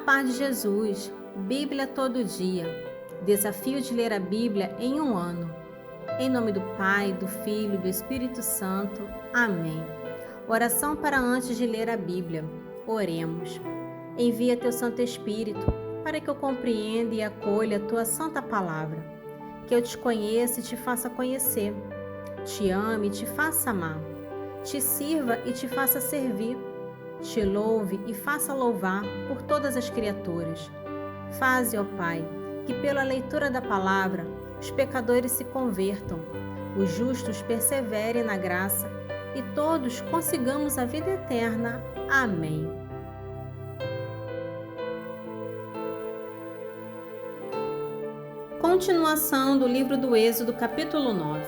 paz de Jesus, Bíblia todo dia. Desafio de ler a Bíblia em um ano. Em nome do Pai, do Filho e do Espírito Santo. Amém. Oração para antes de ler a Bíblia. Oremos. Envia teu Santo Espírito para que eu compreenda e acolha a tua santa palavra. Que eu te conheça e te faça conhecer. Te ame e te faça amar. Te sirva e te faça servir. Te louve e faça louvar por todas as criaturas. Faze, ó Pai, que pela leitura da palavra os pecadores se convertam, os justos perseverem na graça e todos consigamos a vida eterna. Amém. Continuação do livro do Êxodo, capítulo 9.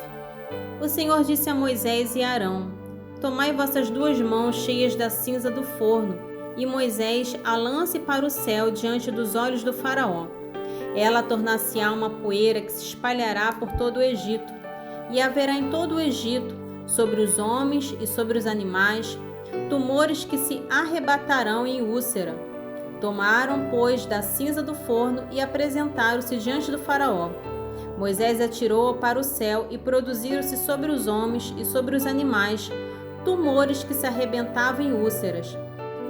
O Senhor disse a Moisés e a Arão: Tomai vossas duas mãos cheias da cinza do forno, e Moisés a lance para o céu diante dos olhos do faraó. Ela tornar-se-á uma poeira que se espalhará por todo o Egito, e haverá em todo o Egito, sobre os homens e sobre os animais, tumores que se arrebatarão em úlcera. Tomaram, pois, da cinza do forno e apresentaram-se diante do faraó. Moisés atirou-a para o céu e produziram-se sobre os homens e sobre os animais tumores que se arrebentavam em úlceras.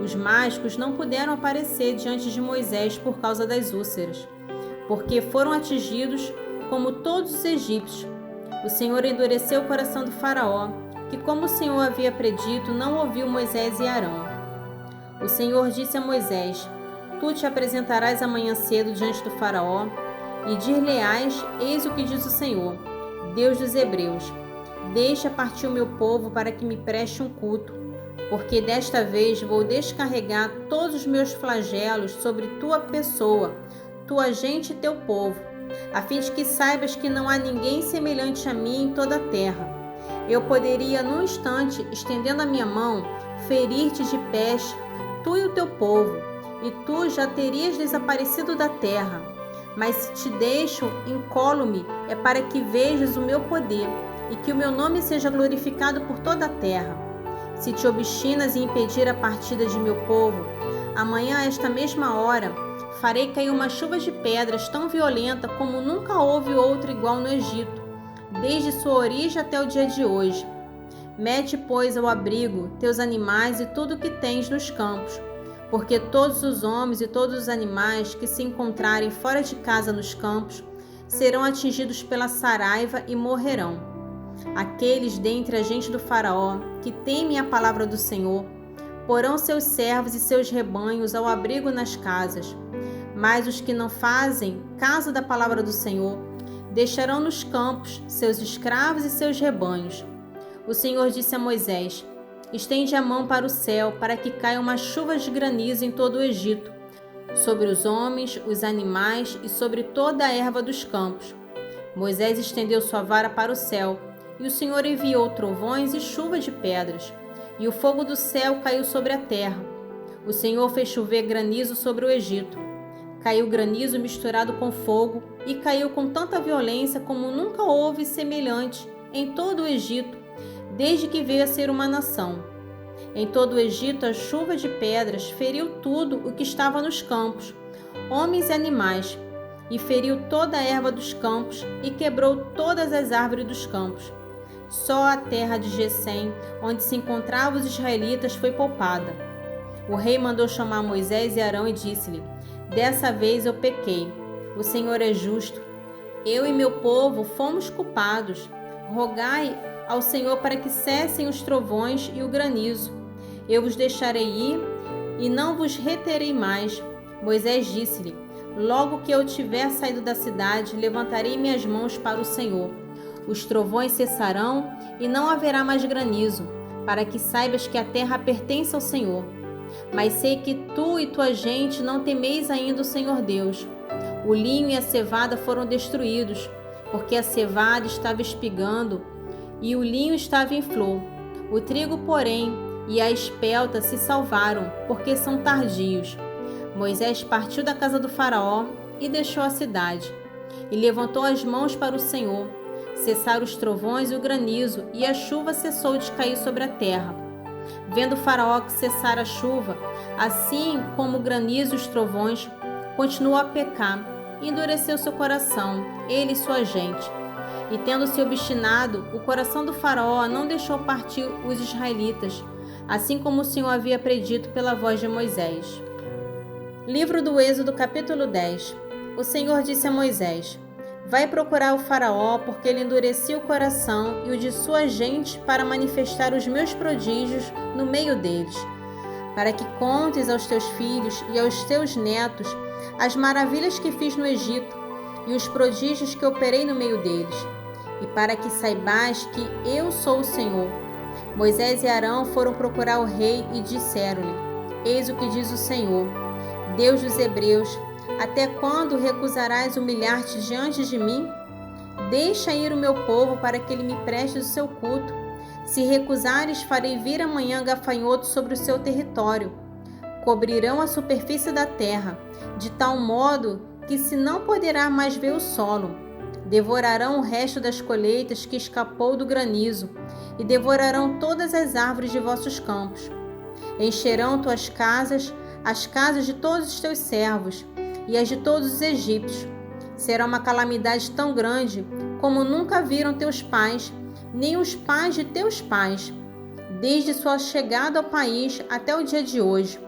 Os mágicos não puderam aparecer diante de Moisés por causa das úlceras, porque foram atingidos como todos os egípcios. O Senhor endureceu o coração do faraó, que, como o Senhor havia predito, não ouviu Moisés e Arão. O Senhor disse a Moisés: Tu te apresentarás amanhã cedo diante do faraó, e dir-lhe-ás: Eis o que diz o Senhor, Deus dos Hebreus: Deixa partir o meu povo para que me preste um culto, porque desta vez vou descarregar todos os meus flagelos sobre tua pessoa, tua gente e teu povo, a fim de que saibas que não há ninguém semelhante a mim em toda a terra. Eu poderia, num instante, estendendo a minha mão, ferir-te de peste, tu e o teu povo, e tu já terias desaparecido da terra. Mas se te deixo incólume, é para que vejas o meu poder, e que o meu nome seja glorificado por toda a terra. Se te obstinas em impedir a partida de meu povo, amanhã a esta mesma hora farei cair uma chuva de pedras tão violenta como nunca houve outra igual no Egito, desde sua origem até o dia de hoje. Mete, pois, ao abrigo teus animais e tudo o que tens nos campos, porque todos os homens e todos os animais que se encontrarem fora de casa nos campos serão atingidos pela saraiva e morrerão. Aqueles dentre a gente do faraó que temem a palavra do Senhor porão seus servos e seus rebanhos ao abrigo nas casas, mas os que não fazem caso da palavra do Senhor deixarão nos campos seus escravos e seus rebanhos. O Senhor disse a Moisés: Estende a mão para o céu, para que caia uma chuva de granizo em todo o Egito, sobre os homens, os animais e sobre toda a erva dos campos. Moisés estendeu sua vara para o céu, e o Senhor enviou trovões e chuva de pedras, e o fogo do céu caiu sobre a terra. O Senhor fez chover granizo sobre o Egito. Caiu granizo misturado com fogo, e caiu com tanta violência como nunca houve semelhante em todo o Egito, desde que veio a ser uma nação. Em todo o Egito, a chuva de pedras feriu tudo o que estava nos campos, homens e animais, e feriu toda a erva dos campos e quebrou todas as árvores dos campos. Só a terra de Gesem, onde se encontravam os israelitas, foi poupada. O rei mandou chamar Moisés e Arão e disse-lhe: Dessa vez eu pequei. O Senhor é justo. Eu e meu povo fomos culpados. Rogai ao Senhor para que cessem os trovões e o granizo. Eu vos deixarei ir e não vos reterei mais. Moisés disse-lhe: Logo que eu tiver saído da cidade, levantarei minhas mãos para o Senhor. Os trovões cessarão e não haverá mais granizo, para que saibas que a terra pertence ao Senhor. Mas sei que tu e tua gente não temeis ainda o Senhor Deus. O linho e a cevada foram destruídos, porque a cevada estava espigando e o linho estava em flor. O trigo, porém, e a espelta se salvaram, porque são tardios. Moisés partiu da casa do faraó e deixou a cidade, e levantou as mãos para o Senhor. Cessaram os trovões e o granizo, e a chuva cessou de cair sobre a terra. Vendo Faraó que cessara a chuva, assim como o granizo e os trovões, continuou a pecar, e endureceu seu coração, ele e sua gente. E tendo-se obstinado, o coração do Faraó não deixou partir os israelitas, assim como o Senhor havia predito pela voz de Moisés. Livro do Êxodo, capítulo 10. O Senhor disse a Moisés: Vai procurar o Faraó, porque ele endureceu o coração e o de sua gente para manifestar os meus prodígios no meio deles, para que contes aos teus filhos e aos teus netos as maravilhas que fiz no Egito e os prodígios que operei no meio deles, e para que saibais que eu sou o Senhor. Moisés e Arão foram procurar o rei e disseram-lhe: Eis o que diz o Senhor, Deus dos Hebreus: até quando recusarás humilhar-te diante de mim? Deixa ir o meu povo para que ele me preste o seu culto. Se recusares, farei vir amanhã gafanhotos sobre o seu território. Cobrirão a superfície da terra, de tal modo que se não poderá mais ver o solo. Devorarão o resto das colheitas que escapou do granizo, e devorarão todas as árvores de vossos campos. Encherão tuas casas, as casas de todos os teus servos, e as de todos os egípcios. Será uma calamidade tão grande como nunca viram teus pais, nem os pais de teus pais, desde sua chegada ao país até o dia de hoje.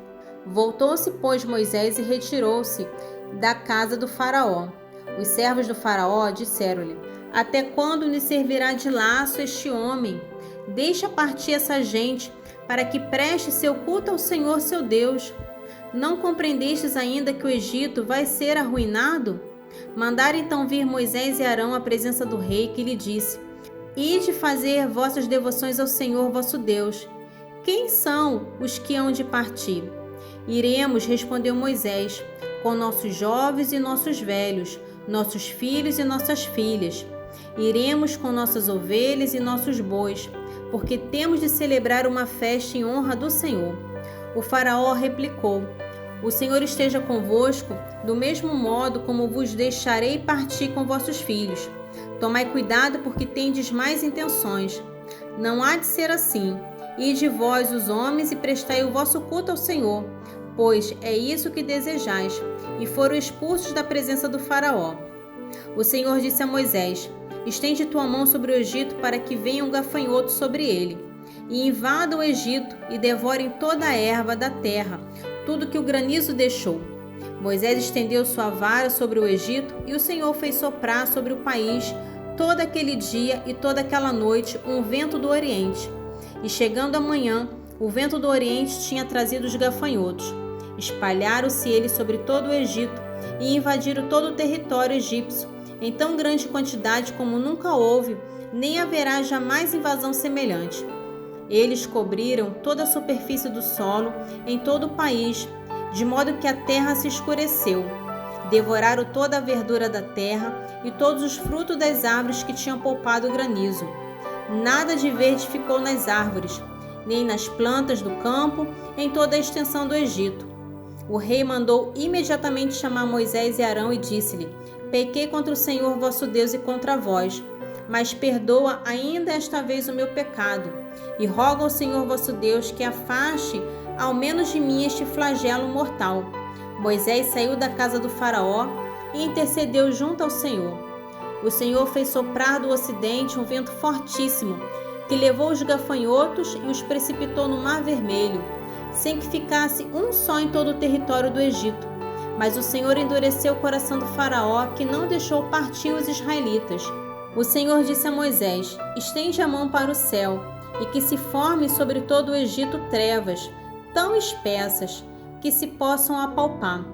Voltou-se, pois, Moisés e retirou-se da casa do Faraó. Os servos do Faraó disseram-lhe: Até quando lhe servirá de laço este homem? Deixa partir essa gente, para que preste seu culto ao Senhor seu Deus. Não compreendestes ainda que o Egito vai ser arruinado? Mandaram então vir Moisés e Arão à presença do rei, que lhe disse: Ide fazer vossas devoções ao Senhor vosso Deus. Quem são os que hão de partir? Iremos, respondeu Moisés, com nossos jovens e nossos velhos, nossos filhos e nossas filhas. Iremos com nossas ovelhas e nossos bois, porque temos de celebrar uma festa em honra do Senhor. O Faraó replicou: O Senhor esteja convosco, do mesmo modo como vos deixarei partir com vossos filhos. Tomai cuidado, porque tendes más intenções. Não há de ser assim. Ide vós, os homens, e prestai o vosso culto ao Senhor, pois é isso que desejais. E foram expulsos da presença do Faraó. O Senhor disse a Moisés: Estende tua mão sobre o Egito, para que venham gafanhotos sobre ele, e invadam o Egito e devorem toda a erva da terra, tudo que o granizo deixou. Moisés estendeu sua vara sobre o Egito, e o Senhor fez soprar sobre o país todo aquele dia e toda aquela noite um vento do Oriente. E chegando a manhã, o vento do Oriente tinha trazido os gafanhotos. Espalharam-se eles sobre todo o Egito e invadiram todo o território egípcio, em tão grande quantidade como nunca houve, nem haverá jamais invasão semelhante. Eles cobriram toda a superfície do solo em todo o país, de modo que a terra se escureceu. Devoraram toda a verdura da terra e todos os frutos das árvores que tinham poupado o granizo. Nada de verde ficou nas árvores, nem nas plantas do campo, em toda a extensão do Egito. O rei mandou imediatamente chamar Moisés e Arão e disse-lhe: Pequei contra o Senhor vosso Deus e contra vós, mas perdoa ainda esta vez o meu pecado, e rogo ao Senhor vosso Deus que afaste ao menos de mim este flagelo mortal. Moisés saiu da casa do Faraó e intercedeu junto ao Senhor. O Senhor fez soprar do ocidente um vento fortíssimo, que levou os gafanhotos e os precipitou no Mar Vermelho, sem que ficasse um só em todo o território do Egito. Mas o Senhor endureceu o coração do Faraó, que não deixou partir os israelitas. O Senhor disse a Moisés: Estende a mão para o céu, e que se formem sobre todo o Egito trevas, tão espessas, que se possam apalpar.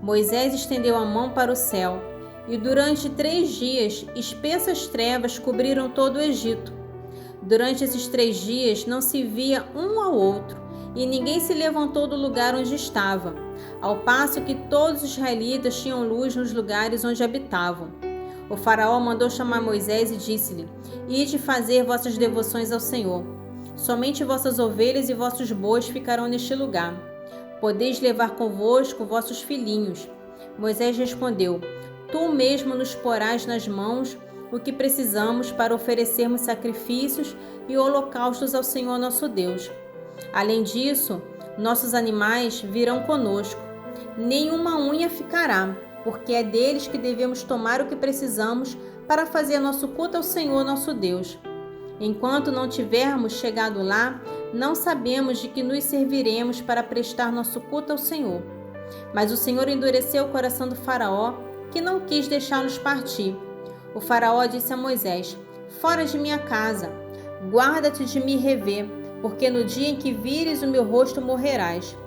Moisés estendeu a mão para o céu, e durante 3 dias espessas trevas cobriram todo o Egito. Durante esses 3 dias não se via um ao outro, e ninguém se levantou do lugar onde estava, ao passo que todos os israelitas tinham luz nos lugares onde habitavam. O Faraó mandou chamar Moisés e disse-lhe: Ide fazer vossas devoções ao Senhor. Somente vossas ovelhas e vossos bois ficarão neste lugar. Podeis levar convosco vossos filhinhos. Moisés respondeu: Tu mesmo nos porás nas mãos o que precisamos para oferecermos sacrifícios e holocaustos ao Senhor nosso Deus. Além disso, nossos animais virão conosco. Nenhuma unha ficará, porque é deles que devemos tomar o que precisamos para fazer nosso culto ao Senhor nosso Deus. Enquanto não tivermos chegado lá, não sabemos de que nos serviremos para prestar nosso culto ao Senhor. Mas o Senhor endureceu o coração do faraó, que não quis deixá-los partir. O faraó disse a Moisés: Fora de minha casa, guarda-te de me rever, porque no dia em que vires o meu rosto morrerás.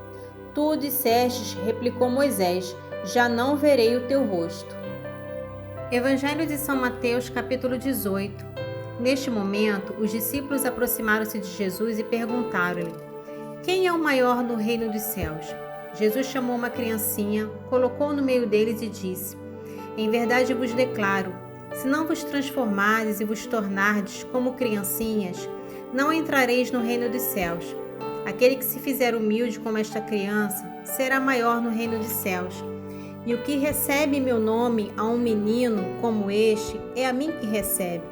Tu dissestes, replicou Moisés, já não verei o teu rosto. Evangelho de São Mateus, capítulo 18. Neste momento, os discípulos aproximaram-se de Jesus e perguntaram-lhe: Quem é o maior no reino dos céus? Jesus chamou uma criancinha, colocou-o no meio deles e disse: Em verdade vos declaro, se não vos transformardes e vos tornardes como criancinhas, não entrareis no reino dos céus. Aquele que se fizer humilde como esta criança, será maior no reino dos céus. E o que recebe meu nome a um menino como este, é a mim que recebe.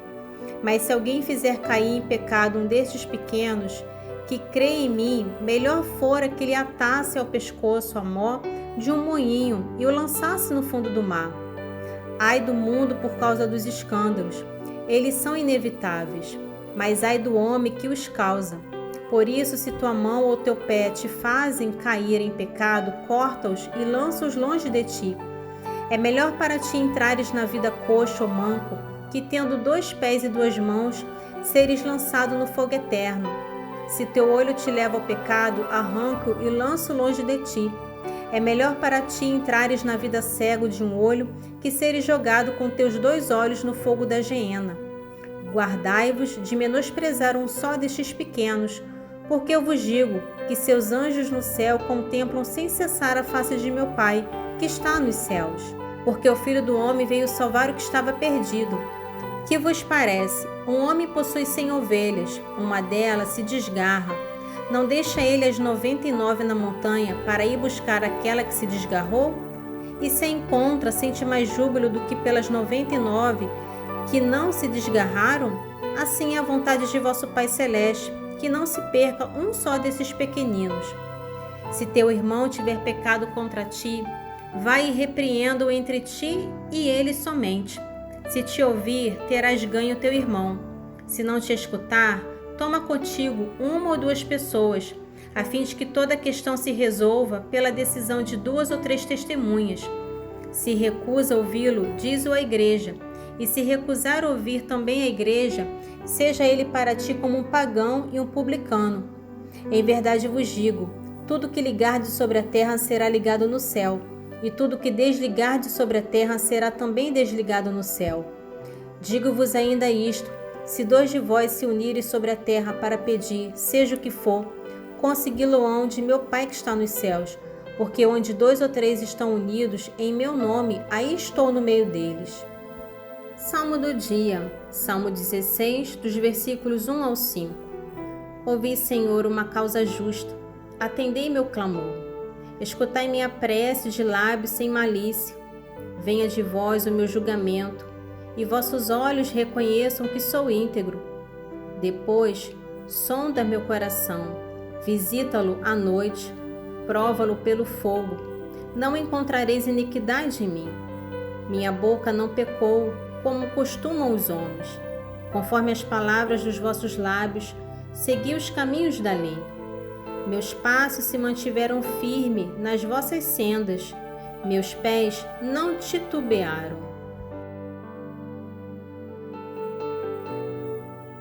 Mas se alguém fizer cair em pecado um destes pequenos, que crê em mim, melhor fora que lhe atasse ao pescoço a mó de um moinho e o lançasse no fundo do mar. Ai do mundo por causa dos escândalos, eles são inevitáveis, mas ai do homem que os causa. Por isso, se tua mão ou teu pé te fazem cair em pecado, corta-os e lança-os longe de ti. É melhor para ti entrares na vida coxo ou manco, que tendo 2 pés e 2 mãos, seres lançado no fogo eterno. Se teu olho te leva ao pecado, arranca-o e lança-o longe de ti. É melhor para ti entrares na vida cego de um olho, que seres jogado com teus 2 olhos no fogo da geena. Guardai-vos de menosprezar um só destes pequenos, porque eu vos digo que seus anjos no céu contemplam sem cessar a face de meu Pai, que está nos céus. Porque o Filho do Homem veio salvar o que estava perdido. Que vos parece? Um homem possui 100 ovelhas, uma delas se desgarra. Não deixa ele as 99 na montanha para ir buscar aquela que se desgarrou? E se a encontra, sente mais júbilo do que pelas 99 que não se desgarraram? Assim é a vontade de vosso Pai Celeste, que não se perca um só desses pequeninos. Se teu irmão tiver pecado contra ti, vai e repreenda-o entre ti e ele somente. Se te ouvir, terás ganho teu irmão. Se não te escutar, toma contigo 1 ou 2 pessoas, a fim de que toda a questão se resolva pela decisão de 2 ou 3 testemunhas. Se recusa ouvi-lo, diz-o à igreja. E se recusar ouvir também a igreja, seja ele para ti como um pagão e um publicano. Em verdade vos digo, tudo que ligardes sobre a terra será ligado no céu, e tudo que desligardes sobre a terra será também desligado no céu. Digo-vos ainda isto, se 2 de vós se unirem sobre a terra para pedir, seja o que for, consegui-lo-ão de meu Pai que está nos céus, porque onde 2 ou 3 estão unidos em meu nome, aí estou no meio deles. Salmo do dia, Salmo 16, dos versículos 1 ao 5. Ouvi, Senhor, uma causa justa, atendei meu clamor. Escutai minha prece de lábios sem malícia. Venha de vós o meu julgamento, e vossos olhos reconheçam que sou íntegro. Depois, sonda meu coração, visita-lo à noite, prova-lo pelo fogo. Não encontrareis iniquidade em mim. Minha boca não pecou, como costumam os homens. Conforme as palavras dos vossos lábios, segui os caminhos da lei. Meus passos se mantiveram firmes nas vossas sendas, meus pés não titubearam.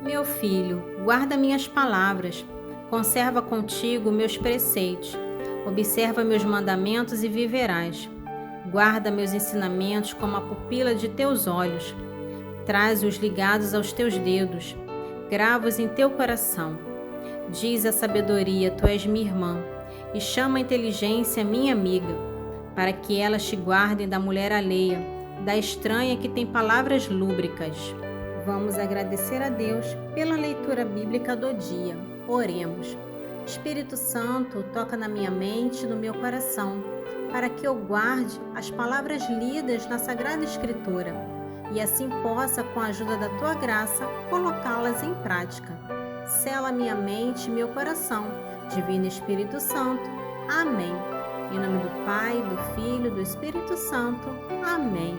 Meu filho, guarda minhas palavras, conserva contigo meus preceitos, observa meus mandamentos e viverás. Guarda meus ensinamentos como a pupila de teus olhos. Traze-os ligados aos teus dedos. Grava-os em teu coração. Diz a sabedoria, tu és minha irmã, e chama a inteligência, minha amiga, para que elas te guardem da mulher alheia, da estranha que tem palavras lúbricas. Vamos agradecer a Deus pela leitura bíblica do dia. Oremos. Espírito Santo, toca na minha mente e no meu coração, para que eu guarde as palavras lidas na Sagrada Escritura e assim possa, com a ajuda da Tua graça, colocá-las em prática. Sela minha mente e meu coração, Divino Espírito Santo. Amém. Em nome do Pai, do Filho e do Espírito Santo. Amém.